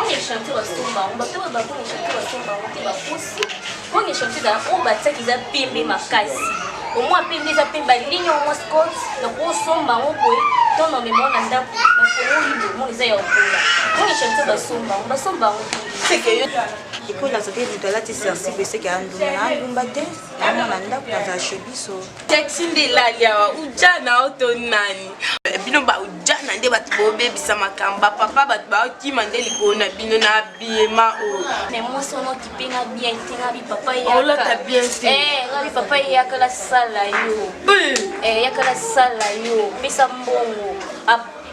on est chanté au somba, on va te voir on est chanté au somba, on te va aussi. On est chanté dans on va dire qu'ils a pimé ma casse. Au moins pimé ça pimé ligne au moins scott, donc on somba on peut ton nom mon anda na faut libre mon les a on est chanté au somba, on va somba c'est que iko la zoke mutala ti sersi pese ke andumba te amona ndako na chebiso taxi ndelalia ujana otonani bino ba ujana nde batu bobebisa makamba papa batu baokima nde likolo na bino na biema o mais moi son nom qui pinga bien tinga bi papa ya ola ta bien te ngabi papa ya kala sala yo ya kala sala yo pesa mbongo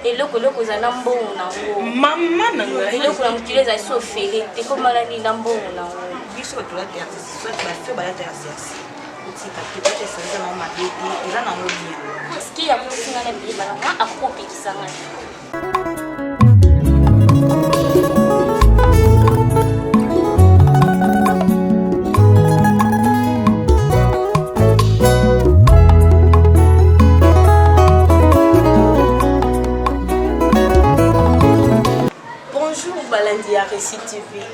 eloko za na mbongo nango mama nanga eloko na mutile za so fere te komala ni na mbongo nango biso tola te soit ba fe ba la te sersi utika te te senza na mabete eza na ngobia ski ya kusinga na bi bana ma akopi kisanga. TV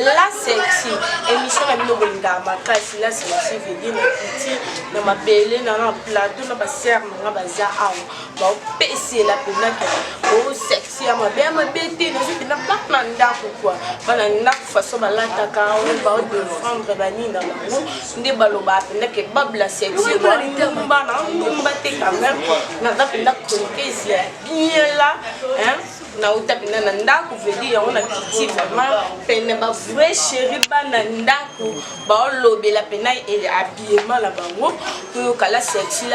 la sexy émission na bino bolinga makasi la sexy veut na petit na mabele na plateau na ba serre na baza awa ba pese la penaka o sexy ya mabete na ziti na pas na ndako kwa bana ndako façon balata ka on ba défendre bani na bango nde baloba penaka babla sexy ba ndumba te quand même na da penaka konkezi ya bien là hein na utapina na ndako vedi ya ona kiti vraiment pene ba vrai chéri bana ndako ba lobela pena et habillement la bango to kala sexy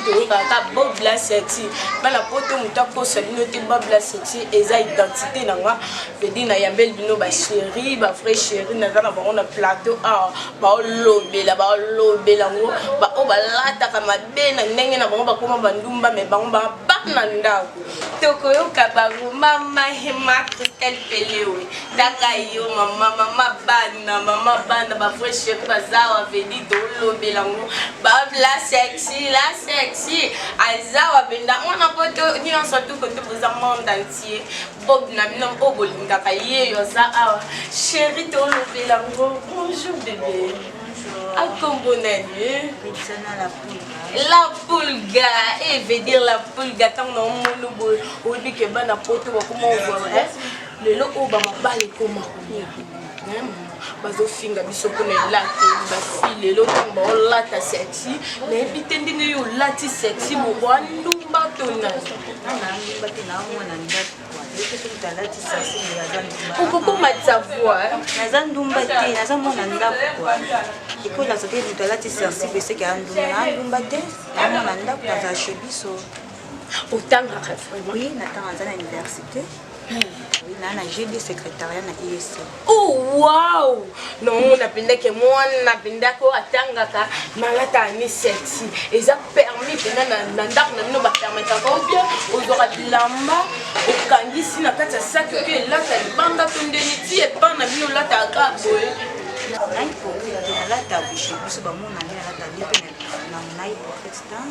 to ka bob la sexy bana poto mutako salino te bob la sexy eza identité nanga vedi na yambel bino ba chéri ba vrai chéri na za na bango na plateau ba lobela ngo ba o balata kama bena ndenge na bango ba koma bandumba me bango ba na ndako tokoyoka bango mama hema Christelle Pelewe daka yo mama bana ba vrai chéri bazawa vedi dolobela ngo ba la sexy azawa benda ona poto ni on surtout côté pour le monde entier bob na bino obolinga ka yeyo za awa chéri dolobela ngo bonjour bébé accompagnez la pulga et veut dire la pulga tant non mon beau on dit que bana poto comment on voit le lo ba mabale koma bazo finga biso ko na lati basi le lo tamba on lata sexy mais bitende ne yo lati sexy mo ndumba tona Pourquoi ma voix naza ndumba te naza mwana ndako kwa iko la zoke mutala ti sersi pese ke andumba te mwana ndako naza chebiso otanga oui natanga za na université oui na GD secrétariat na ISC. Oh wow non napendeke mwana napendako atangaka malata ni sexy eza permis pena na ndako na bino ba permettre ko bien ozora bilamba okangisi na kati ya sac ke lata libanda tondeni ti epa na bino lata ka boye nai ko na lata bishi biso ba mona na lata lipe na nai pour extant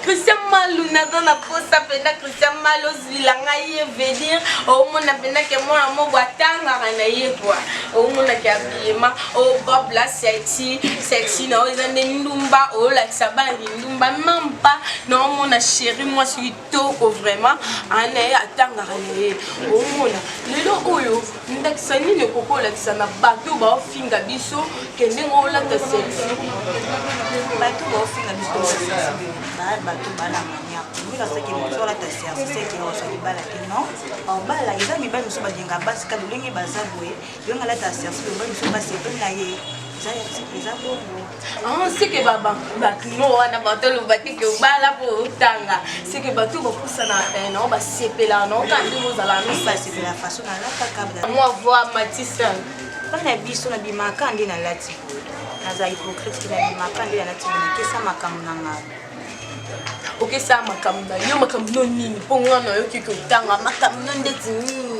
Christian Malou na dans la poste pena Christian Malou zilanga ye veut dire au mona pena ke mona mo batanga na ye quoi au mona ke abima au bob la sexy na ozande ndumba o la sabandi ndumba même pas non mona chéri moi suis toko vraiment ane atanga na ye au mona lelo oyo ndakisani ne koko la kisana bato ba finga biso kende ngola ta sexy bato ba finga biso bato bala mania mira seki moto la ta sersi seki o so libala te non en bala ils aiment ba muso ba dinga basi ka lulingi bazabwe yonga la ta sersi ba muso ba sepe na ye za bongo c'est que baba bakino wana batolo batike bala po tanga c'est que bato ba kusana na ba sepela no ka ndimo za la no ba sepela façon na la kabla moi voir Matissa bana biso na bimaka ndi na lati naza hypocrite na bimaka ndi na lati na kesa makamu na ngaba ok ça makamna yo makamno nini ponga na yo kiko tanga makamno ndeti nini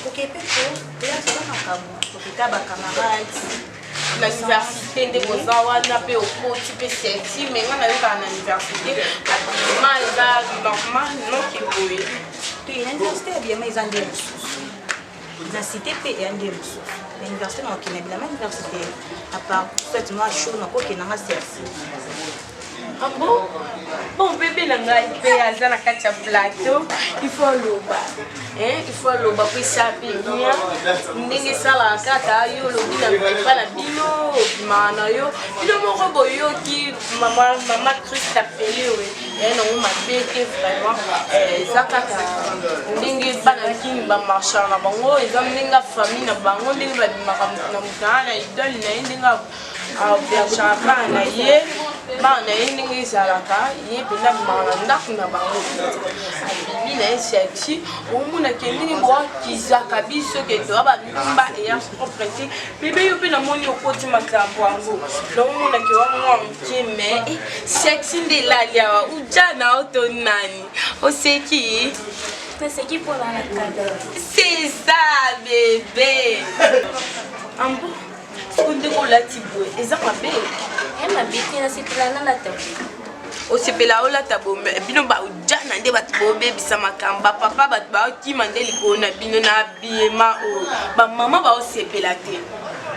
ok pepo ya ça makamu okita ba camarades na université nde bozawa na pe okoti pe sexy mais ngana yo ka na université mal da normal non ki boye to ina université ya bien mais ande mususu na cité pe et ande mususu na université na okina bila même université à part fait moi chaud na ko kina nga sersi. Ah bon? Bon bébé nanga ipe aza na kati ya plateau, il faut loba. Il faut loba puis ça bien. Ndenge sala kata yo lobi na pa na bino, mana yo. Bino moko boyo ki mama Christ appelé we. Non ma beke vraiment zakata ndenge bana kingi ba marchand na bango, eza ndenge famille na bango, ndenge ba bimaka na mutana idole na ndenge biachaka na ye bana ye ndenge ezalaka ye mpena bimaka na ndako na bango abibi na ye sexy omonake ndenge boakizaka biso ke toya bamimba eya propre te bebe yo mpe namoni okoti makambo yango naomonake wamwa moke me sexy nde elali awa uja na oto nani oseki Naseki pour la cadre. c'est ça bébé ambo Kunde ko lati boy eza mabe Ma bête na sepela na tabo. osepela olata bombe bino baojana nde bato bobebisa makamba papa bato baokima nde likolo na bino na biema oyo bamama baosepela te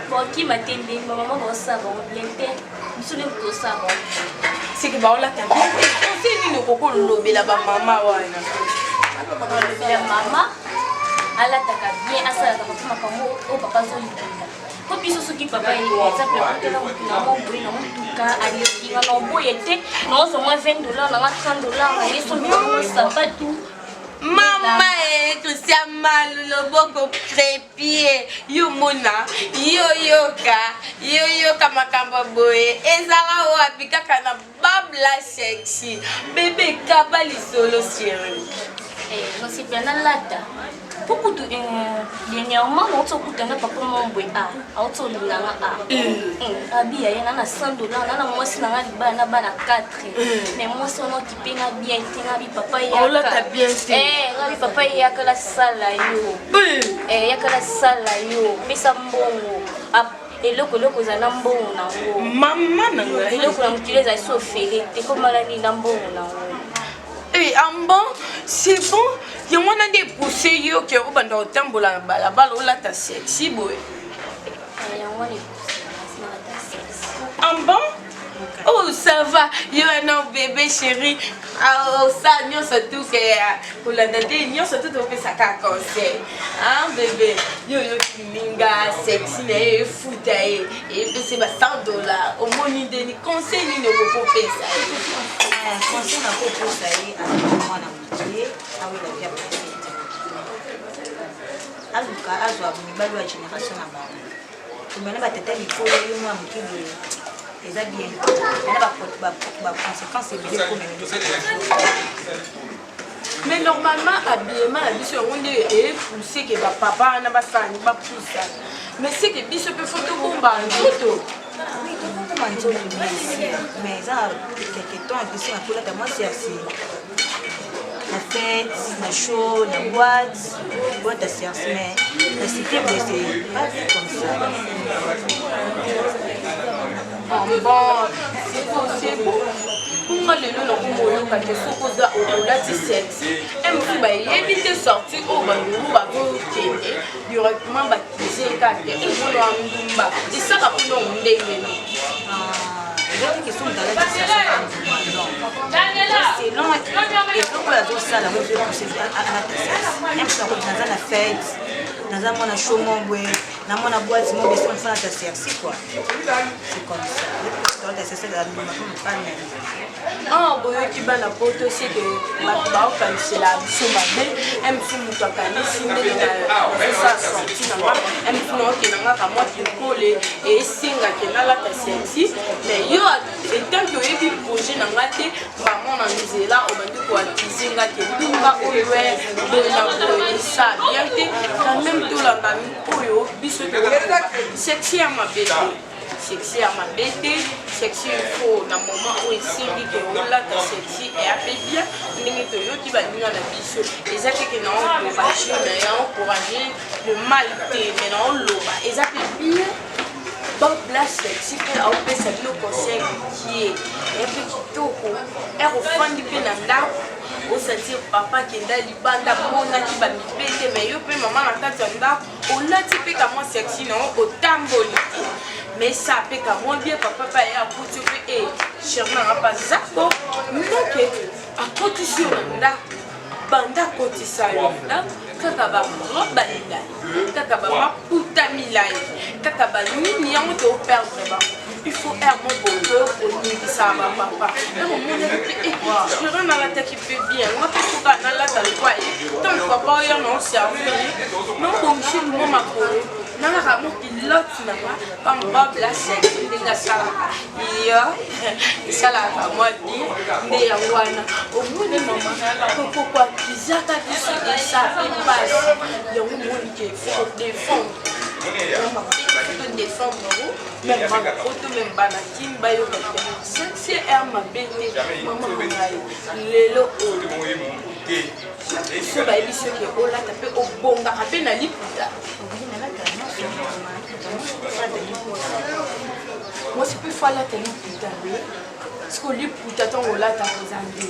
Bakima te ndenge mama baosala bango bien te misolo ekosala bango. seke baolata bien te ose nini okokolobela bamama wana Bakolobela mama alataka bien asalaka papa makambo oyo papa azolipela. Ko biso soki papa exemple akotela mokila mo boye na motuka alikinga na oboye te na ozomwa $20 na $30 na ye so mibamo sapatu. mama tosia malu loboko crépie yo mona yoyoka makambo boye ezala oyo abikaka na babla sexy bebe kaba lisolo chéri Nasipela na lata. Pukutu dernièrement on se kutana papa momboy auto linganga abi ya na $100 na mwasi na liba na bana 4 mais mwasi on occupé na bien tinga bi papa ya ola ta bien ngabi papa ya kala sala yo ya kala sala yo pesa mbongo eloko za na mbongo nango mama nanga eloko na mutuleza so fele te komala ni na mbongo nango bon, c'est bon. Il y a des poussées qui ont un tambour à la balle ou la tasse. Si bon. Bon? Oh, ça va. Il y a un bébé chéri. Ah, ça, nous sommes tous pour la date, nous sommes tous au fait ça conseil. Ah, bébé. Yo, linga, sexy, et foot, et c'est $100. Au moins, il y a des conseils, il y a des ça. Conseil na koposa ye mwana mokie awela bia aluka azwa mibali ya génération na bango tumene batete mikolo yo mwa mokie boye eza bien ena baconséquence ebele komene. Mais normalement, habillement, la biche on est poussé que papa n'a pas ça, pas poussé. Mais c'est que biche peut photo combat photo. Oui, tout le monde dit mais ça quelque temps que c'est un peu là moi c'est assez. La fête, la show, la boîte à service mais la cité c'est pas comme ça. Bon, c'est beau. Pourquoi le nom de quand tu fais cause au là tu sais un peu éviter sortir au banou ba directement baptiser carte et bon amdumba et ça va pour nous ndenge qui sont dans la c'est long et pourquoi la chose ça la moi je pense à la fête dans un mona show mon boy dans mon boîte mon besoin faire ta service quoi c'est comme ça c'est ça la pas ah boyo ki bana poto c'est que ba c'est la somabe em fumu kakani sinde na ça sorti na ma em fumu ke na ka moi ki kole et singa ke na la ta sexy mais yo et tant que yebi projet na ngate ba mona nzela o bandu ko atizinga ke ndunga oyo na boyo ça bien te quand même tout la famille oyo biso sexy ma bébé sexy à ma bête, sexy il faut dans moment où ici dit que on l'a sexy et après bien n'importe yo qui va venir la biche et ça que non encourager mais encourager le mal mais non l'eau et ça fait bien Bon place sexy pe au pesa no conseil qui est un peu kitoko et refandi pe na ndako au sentir papa qui est libanda mona ki ba mibete mais yo pe maman na kati ya ndako olati pe ka moi sexy non au tamboli mais ça pe ka moi bien papa pa ya putu pe e cherna pas zako ndoke a côté sur ndako banda côté ça là kaka ba roba milai kaka ba maputa milai kaka ba nini yango to perdre ba il faut être mon bonheur au niveau ça va papa et mon monde je rends la tête qui fait bien moi tout ça na la dans le quoi tant papa yo non servi non bon chez moi ma colle na la mon pilote na pas pas place ndinga sala iyo sala moi bien ndi ya wana au bout de maman pourquoi bizaka tout ça il y a un monde qui faut défendre même ma photo même bana kimba yo c'est ma bête maman lelo so ba ebi soki ola tape obonga kape na liputa moi c'est plus fois là tellement putain parce que liputa tant ola ta kozande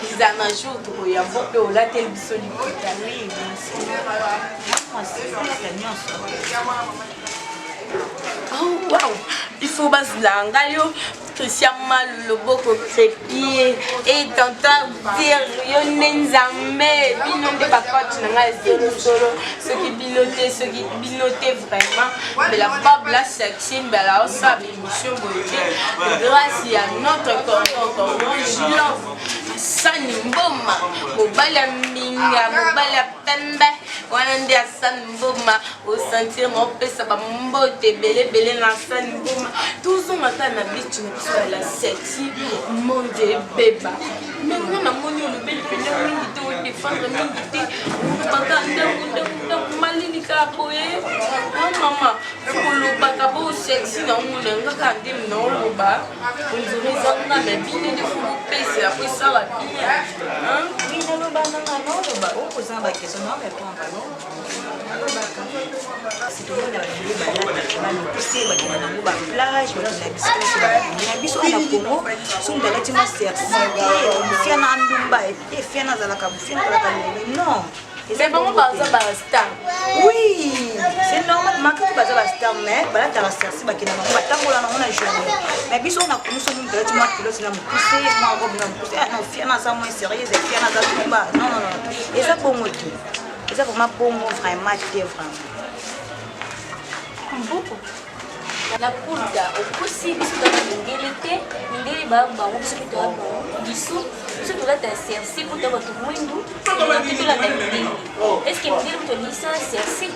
ils en un jour pour y avoir peu la telle biso liputa oui oh wow il faut bazlanga yo Christian mal le boko crépier et tenta dire yo nenzambe bino de papa tu n'as zéro solo ce qui binoté vraiment mais la babla sexy mais là ça émission grâce à notre corps Sani Mboma mobala minga mobala pembe wana ndi Sani Mboma au sentir mon pesa ba mbote belé na Sani Mboma toujours matin na bitu la sexy monde beba mais on a moni le bel pena mingi to défendre mingi te baka ndam malini ka boye mama kolo baka bo sexy na mona ngaka ndim no ba on dirait ça na mais bine de fou pesa après ça la bien hein bine no bana no ba o ko za ba question no répondre non c'est tout le monde pousser ba kina na ba plage ba kina biso na Congo sunda lati ma sersi fia na ndumba e fia na zalaka fia na zalaka non c'est bon ba star oui c'est normal maka ba za star mais ba la ta sersi ba kina ba tangola na ona journée mais biso na kunuso mu lati ma kilo na pousser ma robe na pousser non fia na za moins sérieux et fia na za ndumba non et ça bon moto et ça vraiment bon vraiment vraiment beaucoup la pulda aussi biso to ngélité ngeli ba bango biso to ba biso biso to la sersi pour to ba to mwindu to la ngeli est-ce que ngeli to lisa sersi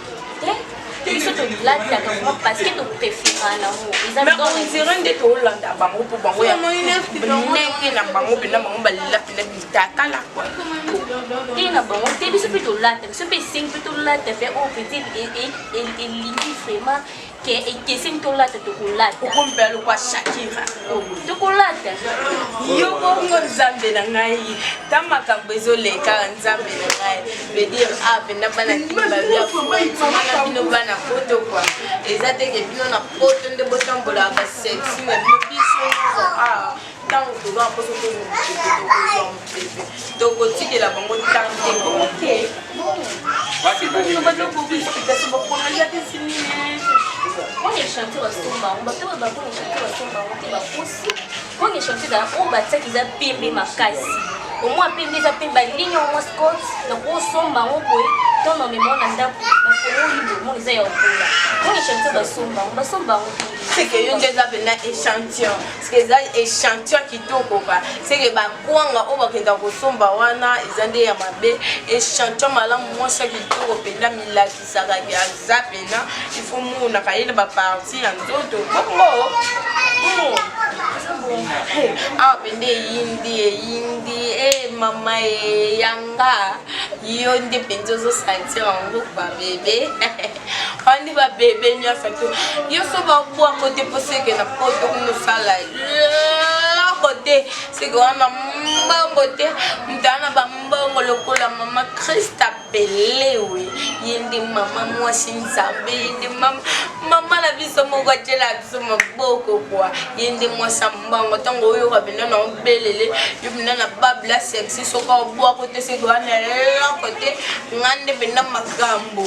biso to la ta comme parce que to préfère na mo ils adorent on dirait de to landa bango pour bango ya ndenge na bango pena bango ba la pena bitaka la quoi tina bango te biso to la ta biso pe sing to la ta fait au petit et lingi vraiment que sin to lata to kulata ukumpela kwa Shakira to kulata yo bongo nzambe na ngai tamaka bezoleka nzambe na ngai veut dire penda bana kimba bia fumana bino bana poto kwa ezate ke bino na poto nde botambola ba sexy na bino biso tango to ba poso to ko tikela bango tante ok on est chanté au somba on bato ba ko chanté au somba on te ba posi on est chanté dans on ba tsaki za pembe makasi au moins pembe za pembe ligne au moins scott na ko somba on boy ton no me mona ndapo na ko libo mon za ya okola on est chanté ba somba on c'est que yon déjà bena échantillon parce que ça échantillon qui toko ba c'est que ba kwanga o ba kenda ko somba wana izande ya mabe échantillon malamu moi ça qui toko penda milaki saka ya zapena il faut mona kaina ba parti ya nzoto bongo pende yindi mama yanga yo ndi penzo zo sentir en groupe ba bébé on dit ba bébé nya fato yo so ba kwa côté posé que na poto nous sala côté te c'est que wana mbongo te mutana ba mbongo lokola mama Christa Pelé oui yindi mama mwasi nzambe yindi mama la biso moko tela biso maboko kwa yindi mwasa mbongo tango oyo kabina na belele yo bina na babla sexy soka obwa kote c'est que wana la kote ngande bina magambo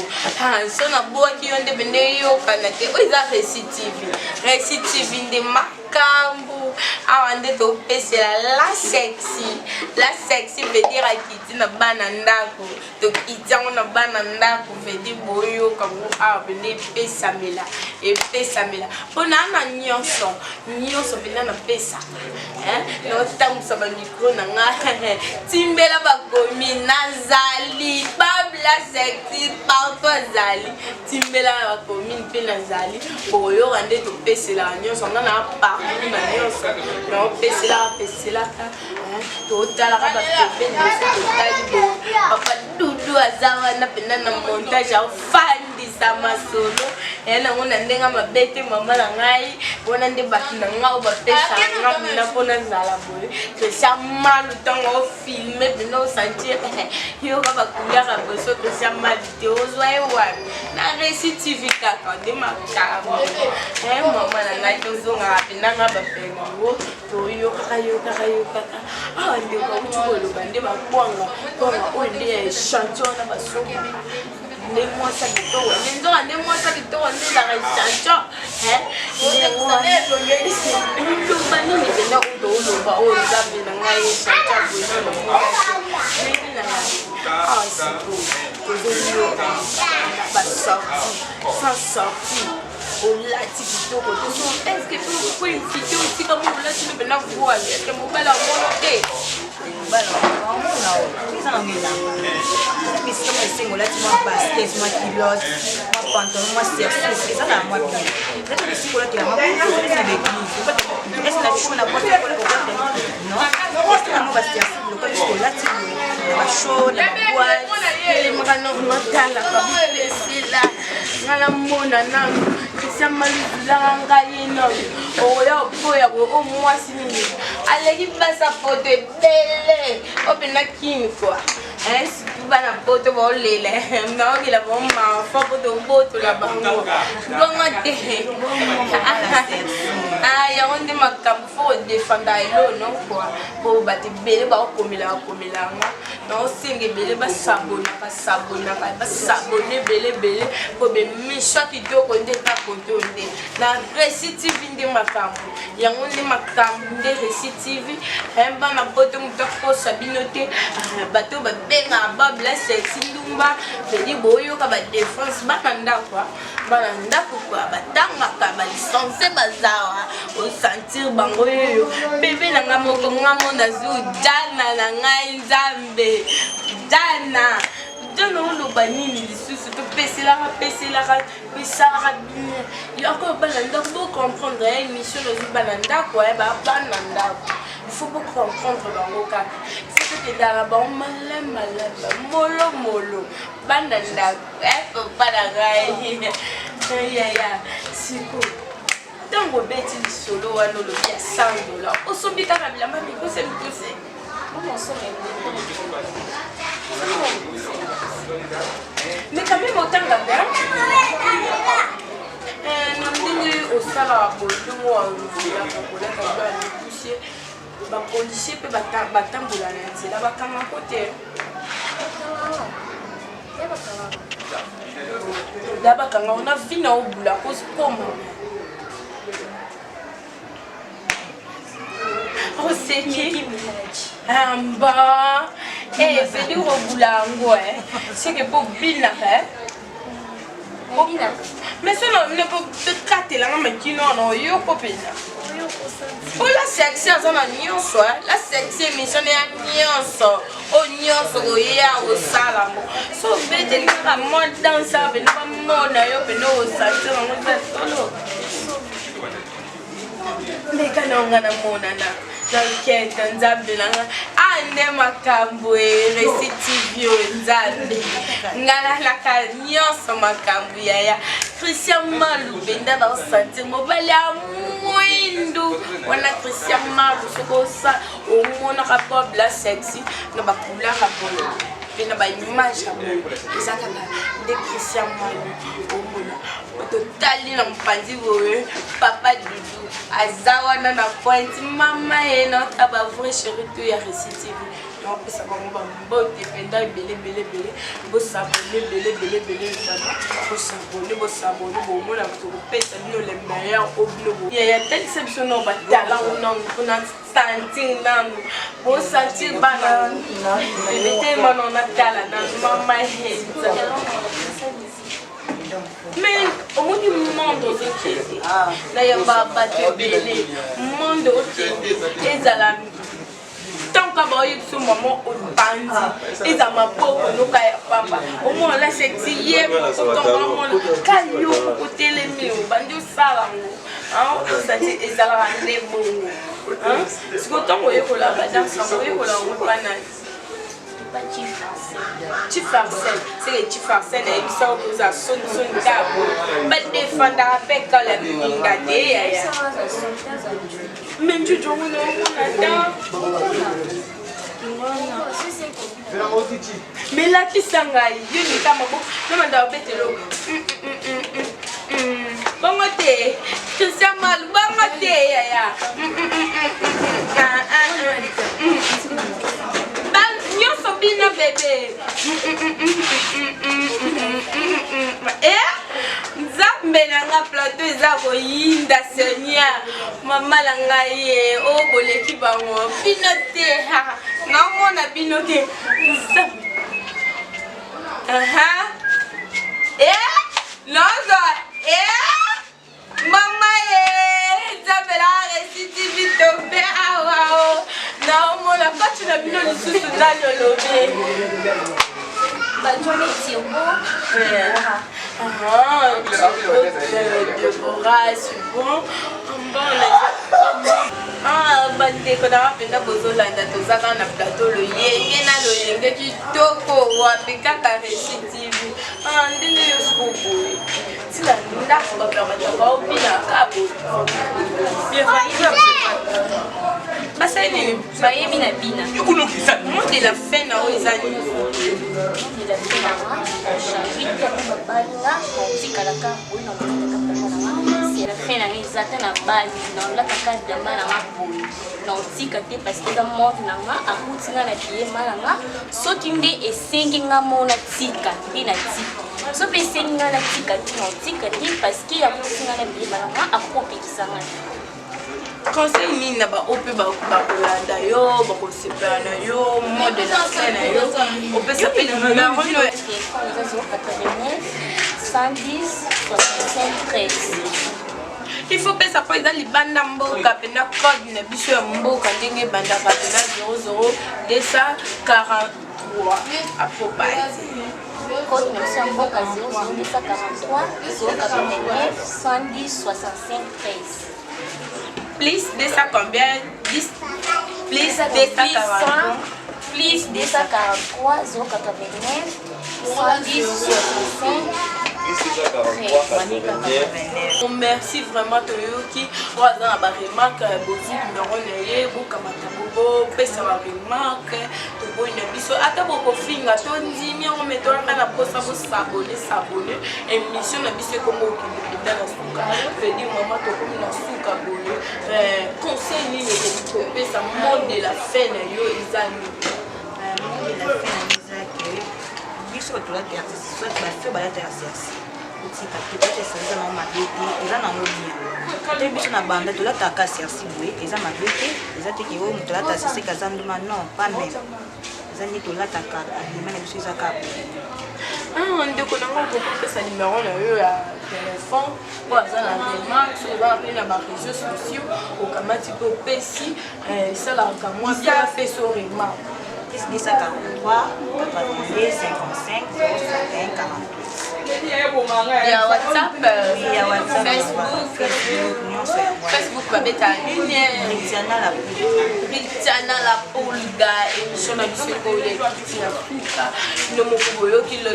so na bwa ki yonde bina yo kanate oiza récitive inde makambu awande to pese la sexy veut dire akiti na bana ndako to kitango na bana ndako veut dire boyo kango abene pesa mela pona na nyonso bina na pesa no tamu sa ba micro na nga timbela ba komi nazali babla sexy parfois zali timbela ba komi pena zali boyo ande to pese la nyonso na partout na nyonso no pese la to tala ka ba pepe nso to tali bo papa dudu azawa na pena na montage au fandi sa masolo ena ngona ndenga mabete mama la ngai bona nde bakina ngao ba pesa ngam na pona zala boy que ça mal tango filmer bino sentir yo ka ba kuya ka boso que ça mal te ozwa ewa na récitive kaka de makabo mama na ngai to zonga pena ngaba pena wo to yo kaka ande ko ucholo bande ba kwanga o ndi chanson na basongi ne moi ça qui toi ne moi ça qui toi ne la chanson ne moi lu bani ni bena udo ba o zabe na ngai chanson bo na c'est tout ba sorti au lati kitoko est-ce que pour une vidéo aussi comme on l'a dit bena voir que mo bala monoté bala mona o ça ngela mais c'est comme c'est ngela tu moi basket moi culotte moi pantalon moi c'est ça la moi bien c'est si pour la moi c'est avec lui est-ce la chou na porte pour le non c'est moi basket le quoi c'est là tu la chaude la boîte les mangano matala ka c'est là ngala mona nangu kisamaluza ngai no oya boya o mwasi nini aleki basa photo belle opena king quoi bana photo ba lele na okila ba ma photo boto la bango donga te ya onde makambo fo defenda elo no quoi po ba te belle ba komila nga no singe belle ba sabona ba sabone belle po be misha kitoko nde ta photo nde na récitive nde makambo ya onde makambo nde récitive hemba na photo mutoko sabinote bato ba benga babla sexy ndumba pedi boyo ka ba défense bananda quoi batanga ka ba licence bazawa o sentir bango yo bébé na ngamoko ngamo na zu jana na ngai nzambe jana dono lo banini lisusu to pesela pesala yo ko bananda bo comprendre émission no bananda quoi ba bananda il faut beaucoup comprendre bango ka c'est que dara ba malala molo bananda papa la gai ya siko tango beti solo wana lo ya $100 osobika ka bila mami ko se mkose maman so mais quand même autant la bien namdingi osala bolingo wa nzela kokoleka ba poussier ba policier pe batambola na nzela bakanga kote d'abord quand on a fini au bout la cause comme oh c'est qui amba c'est du robulango c'est que pour bina mais ça ne peut pas te la mais non yo popina oh la section ça na nyonso la section mission ya nyonso o nyonso ya o salamo so bete ka mo dansa be na mo na yo be no sanse mo solo mais kana ngana mona na T'inquiète, nzambe nanga ande makambo recitivi nzambe ngala la nyonso makambo ya Christian Malube ndaba sentir mobali mwindu wana Christian Malube soko sa omona rapport bla sexy na ba couleur rapport pena ba image ya ezaka de Christian Malube omona totali na mpanzi boye papa Dudu azawana na point mama eno taba vrai chéri to ya recitivi non pesa ba mbote penda belé bo sabone belé sana bo sabone bo mona to pesa no le meilleur au globo ya tel exception no ba tala non kuna sentir nan bo sentir bana bébé mano na tala na mama heza mais au monde du monde aussi là y a pas de belé monde aussi et à tant qu'à voir sur maman au bandi et à ma pauvre nous kaya papa au moins là c'est hier pour maman kayo côté les mieux bandi sala hein ça dit et ça la rendre bon hein ce que tant que ko la badam ça ko la on pas tu farcelles, c'est les tu farcelles et ils sont aux assos d'abo. Mais défendre avec la mingade. Même tu joues mais là qui s'engaille, il y a un Bangote, Christian Mal, bangote, ya. Nyoso bina bébé. Nzambe nanga plateau eza koyinda Seigneur. Mama langa ye o boleki bango. Bino te ha. Naomona bino te. Lozo. Mama ye. Nzambe la recitivi tombe awao. Naomona quand tu n'as bino lisusu nani olobi. Banjoni Thiergo. Bandeko na wapenda bozolanda tozaka na plateau loyenge na loyenge kitoko wapi kaka recitivi ndenge yo sikoboye tina ndako bapermataka opina kabo basali bayebi na bina monde de la fin na oyo eza nini ezata na bali naolataka dama nanga boye naotika te parce que eza morde nanga akuti nga na biyema nanga soki nde esengi nga mona tika nde na tika so mpe esengi nga na tika te naotika te parce que akuti nga na biyema nanga akopekisa nga conseil nini na bao mpe bakolanda yo bakosepela na yo mode na se na yo opesa mpe limero eza 110 65 13 il faut pesa po eza libanda mboka pena code na biso ya mboka ndenge ebandaka pena 00243 apropati code na biso ya mboka 00243 089 110 65 13 plus 200 combien 10 plus 240 plus 243 089 110 65 merci vraiment toyoki oza na baremarke bozi numéro na ye bokamata bopesa baremarke toboyi na biso ata bokofinga tondimi yango me tolaka na posa bosabone émission na biso ekomba okende penda na suka vedi mama tokomi na suka boye conseil nini ekoki kopesa monde de la fin na yo eza nini biso tolata artiste soit bafio balata artiste otika tolata esanza na mabe te eza nango bien te biso na banda tolataka sersi boye eza mabe te eza teke oyo moto alata seseka aza nduma non pas même eza nde tolataka abima na biso eza kaka ndeko nango okopesa numero na yo ya telefone po aza na remarque so eza mpe na baréseaux sociaux okamati mpe opesi esalaka mwa bia apesa o remarque 10 43 82 55 051 48 ya WhatsApp, Facebook, nyonso yango Facebook babeta lumière Ritiana la Polga émission na biso ko ya kiti ya fuka no moko boyoki lo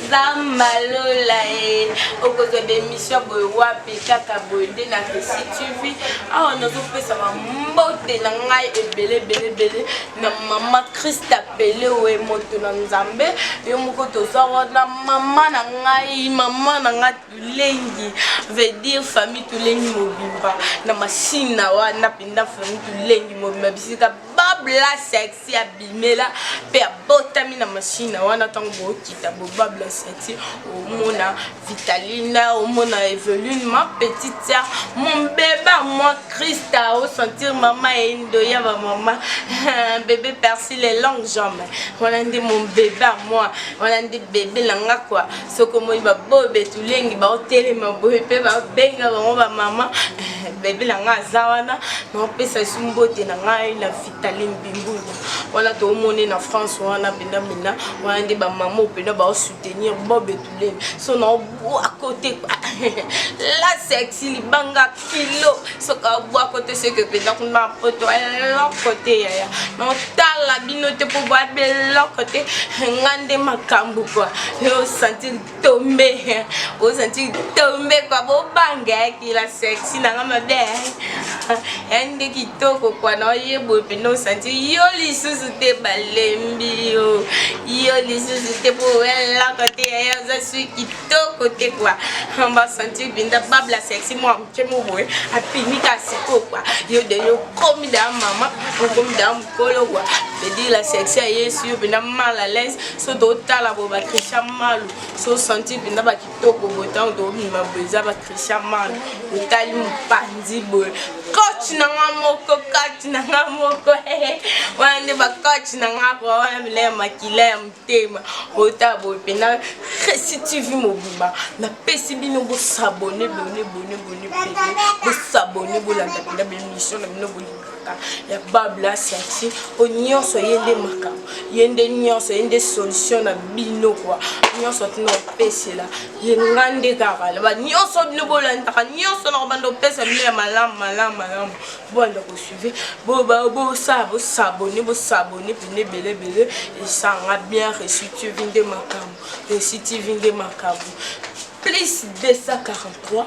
Zamalola okozo de mission boyo wapi kaka boyo de na TV ah on a pesa mbote na ngai ebele na mama Christa pele we moto na Nzambe yo moko to sawa na mama na ngai tulengi veut dire famille tulengi mobimba na machine na wana pinda famille tulengi mobimba bisika babla sexy abimela pe abotami na machine wana tango kita bo babla sexy omona Vitalina omona Eveline ma petite sœur mon bébé moi Christa au sentir maman endo ya ba maman bébé persil les longues jambes on a dit mon bébé à moi on a dit bébé langa quoi ce comme il va bobe tulengi ba hôtel ma bobe pe ba benga ba maman bébé langa zawana no pesa sumbote na ngai la Vitaline Bimbu wala to moni na France wana benda mina wana ndi ba maman pena ba soutenir bobe tulengi so na à côté la sexy libanga kilo so ka bo à côté c'est que pena kuna poto l'autre côté ya no tala binote pour boire de l'autre côté ngande makambu quoi yo sentir tomber quoi bo banga ki la sexy na ngama be ende kitoko kwa na yebo pena sentir yo lisusu te balembi yo lisusu te pour la côté ya za suis kitoko te quoi on va sentir binda babla sexy moi mchemo boy apimika siko quoi yo de yo comme da maman comme da mkolo quoi de dire la sexy yesu yo binda mal à l'aise so total la boba Christian malu so sentir binda ba kitoko botan do ma beza ba Christian malu utali mpanzi boy coach na ngamoko wande ba coach na ngako wana bile makila ya mtema ota boy pena si tu vis mobimba na pesi bino bo s'abonner bo s'abonner bo la mission na bino bo ya babla sexy o nyonso yende makam yende nyonso yende solution na bino quoi nyonso tino pesi la yengande kaka ba nyonso bino bo la ntaka nyonso na bando pesa bino malam bo anda ko suivre bo s'abonner pene bele et ça a bien reçu tu vinde makam récit vinde makam plus 243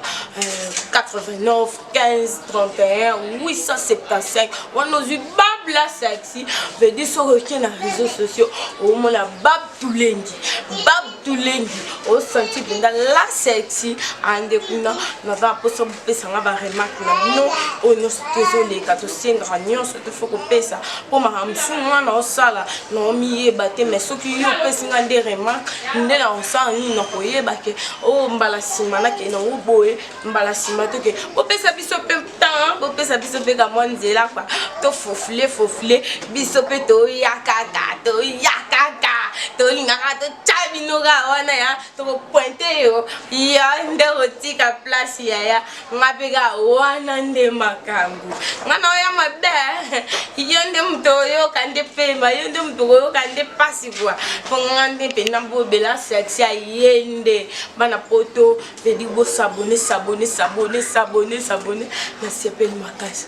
89 15 31 875 on nous babla sexy veut dire sur les réseaux sociaux au moins la bab tulengi au senti binda la sexy ande kuna na va poso pesa nga ba remarque na no o no désolé ka to senga nyonso to foko pesa po ma hamsu na osala no miye bate mais soki yo pesa nga de remarque nde na osala ni no koyeba ke o mbala sima na ke no boye mbala sima to ke o pesa biso pe temps o pesa biso pe ka monzela kwa to fofle biso pe to yakaka to lingaka to chabinoga wana ya to pointe yo ya ndero tika place ya ngapeka wana nde makambu ngana ya mabe yonde mtoyo kande pema yonde mtoyo kande pasi kwa ngande pena bobela sexy yende bana poto vedi bo sabone na sepel makasi